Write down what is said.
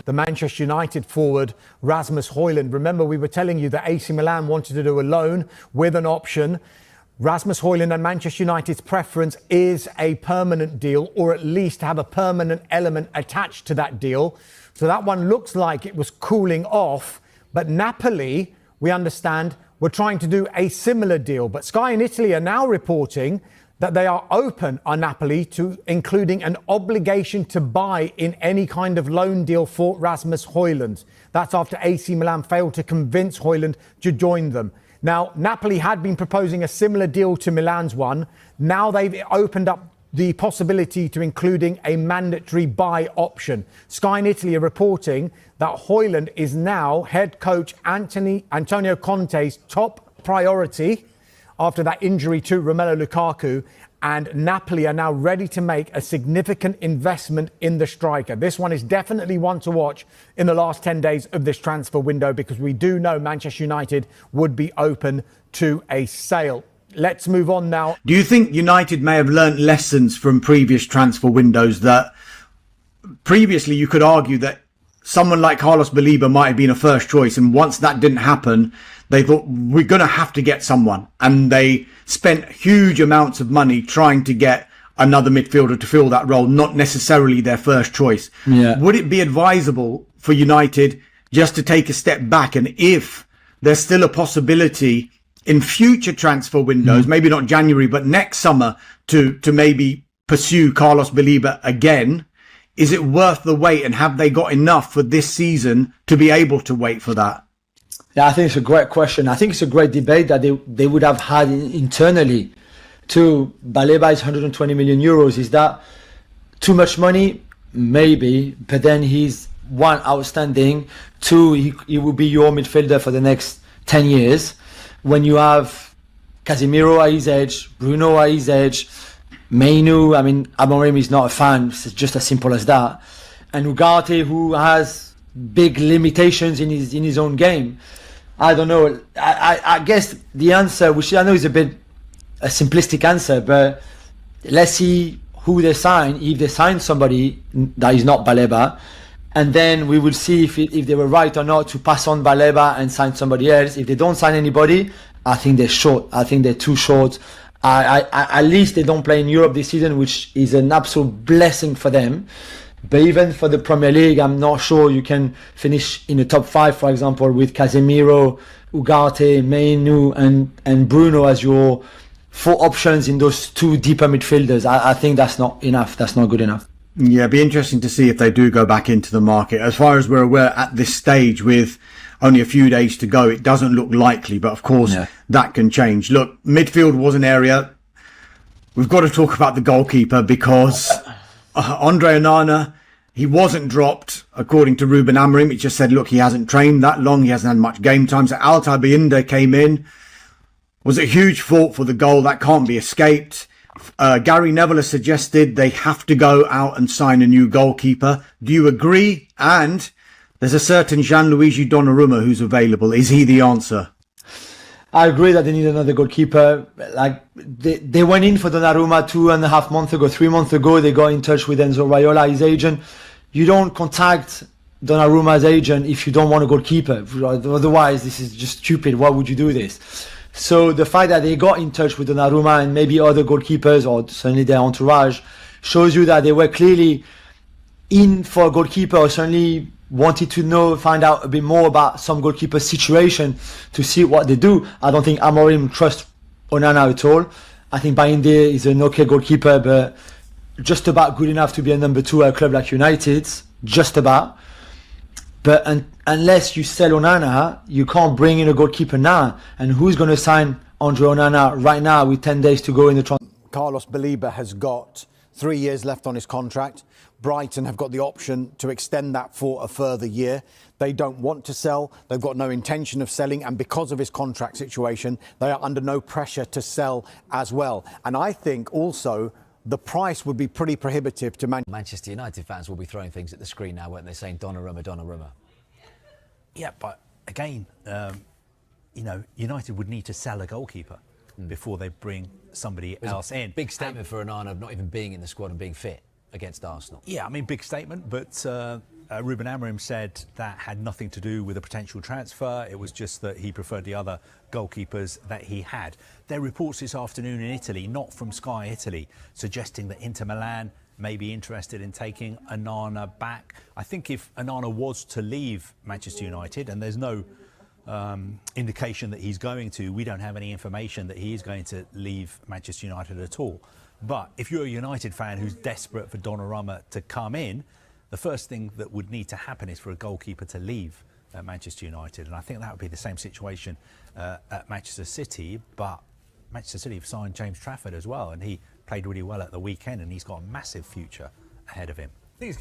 the Manchester United forward, Rasmus Højlund. Remember, we were telling you that AC Milan wanted to do a loan with an option. Rasmus Højlund and Manchester United's preference is a permanent deal, or at least have a permanent element attached to that deal. So that one looks like it was cooling off. But Napoli, we understand, were trying to do a similar deal. But Sky in Italy are now reporting that they are open, on Napoli, to including an obligation to buy in any kind of loan deal for Rasmus Højlund. That's after AC Milan failed to convince Højlund to join them. Now, Napoli had been proposing a similar deal to Milan's one. Now they've opened up the possibility to including a mandatory buy option. Sky in Italy are reporting that Højlund is now head coach Antonio Conte's top priority after that injury to Romelu Lukaku, and Napoli are now ready to make a significant investment in the striker. This one is definitely one to watch in the last 10 days of this transfer window, because we do know Manchester United would be open to a sale. Let's move on now. Do you think United may have learnt lessons from previous transfer windows, that previously you could argue that someone like Carlos Baleba might have been a first choice, and once that didn't happen, they thought, we're going to have to get someone, and they spent huge amounts of money trying to get another midfielder to fill that role, not necessarily their first choice. Yeah. Would it be advisable for United just to take a step back, and if there's still a possibility in future transfer windows, maybe not January, but next summer, to maybe pursue Carlos Baleba again, is it worth the wait, and have they got enough for this season to be able to wait for that? Yeah, I think it's a great question. I think it's a great debate that they would have had internally. To Baleba is 120 million euros. Is that too much money? Maybe. But then he's one, outstanding. Two, he will be your midfielder for the next 10 years. When you have Casemiro at his age, Bruno at his age, Mainu, I mean, Amorim is not a fan. It's just as simple as that. And Ugarte, who has big limitations in his own game. I don't know. I guess the answer, which I know is a bit a simplistic answer, but let's see who they sign. If they sign somebody that is not Baleba, and then we will see if they were right or not to pass on Baleba and sign somebody else. If they don't sign anybody, I think they're short. I think they're too short. At least they don't play in Europe this season, which is an absolute blessing for them. But even for the Premier League, I'm not sure you can finish in the top 5, for example, with Casemiro, Ugarte, Mainu and Bruno as your 4 options in those 2 deeper midfielders. I think that's not enough. That's not good enough. Yeah, it'd be interesting to see if they do go back into the market. As far as we're aware at this stage, with only a few days to go, it doesn't look likely. But of course, that can change. Look, midfield was an area. We've got to talk about the goalkeeper, because Andre Onana, he wasn't dropped, according to Ruben Amorim. It just said, look, he hasn't trained that long. He hasn't had much game time. So Altay Bayindir came in. Was a huge fault for the goal. That can't be escaped. Gary Neville has suggested they have to go out and sign a new goalkeeper. Do you agree? And there's a certain Gianluigi Donnarumma who's available. Is he the answer? I agree that they need another goalkeeper. Like they went in for Donnarumma 2.5 months ago, 3 months ago. They got in touch with Enzo Raiola, his agent. You don't contact Donnarumma's agent if you don't want a goalkeeper. Otherwise, this is just stupid. Why would you do this? So the fact that they got in touch with Donnarumma and maybe other goalkeepers, or certainly their entourage, shows you that they were clearly in for a goalkeeper, or certainly wanted to find out a bit more about some goalkeeper situation to see what they do. I don't think Amorim trusts Onana at all. I think Bayindir is an okay goalkeeper, but just about good enough to be a number 2 at a club like United. Just about. But unless you sell Onana, you can't bring in a goalkeeper now. And who's going to sign Andre Onana right now with 10 days to go in the transfer? Carlos Baleba has got 3 years left on his contract. Brighton have got the option to extend that for a further year. They don't want to sell. They've got no intention of selling. And because of his contract situation, they are under no pressure to sell as well. And I think also the price would be pretty prohibitive to Manchester United fans will be throwing things at the screen now, won't they, saying Donnarumma, Donnarumma. Yeah, but again, you know, United would need to sell a goalkeeper before they bring somebody else in. Big statement for Onana of not even being in the squad and being fit against Arsenal. Yeah, I mean, big statement, but Ruben Amorim said that had nothing to do with a potential transfer. It was just that he preferred the other goalkeepers that he had. There are reports this afternoon in Italy, not from Sky Italy, suggesting that Inter Milan may be interested in taking Onana back. I think if Onana was to leave Manchester United, and there's no indication that he's going to, we don't have any information that he is going to leave Manchester United at all. But if you're a United fan who's desperate for Donnarumma to come in, the first thing that would need to happen is for a goalkeeper to leave Manchester United. And I think that would be the same situation at Manchester City. But Manchester City have signed James Trafford as well, and he played really well at the weekend, and he's got a massive future ahead of him.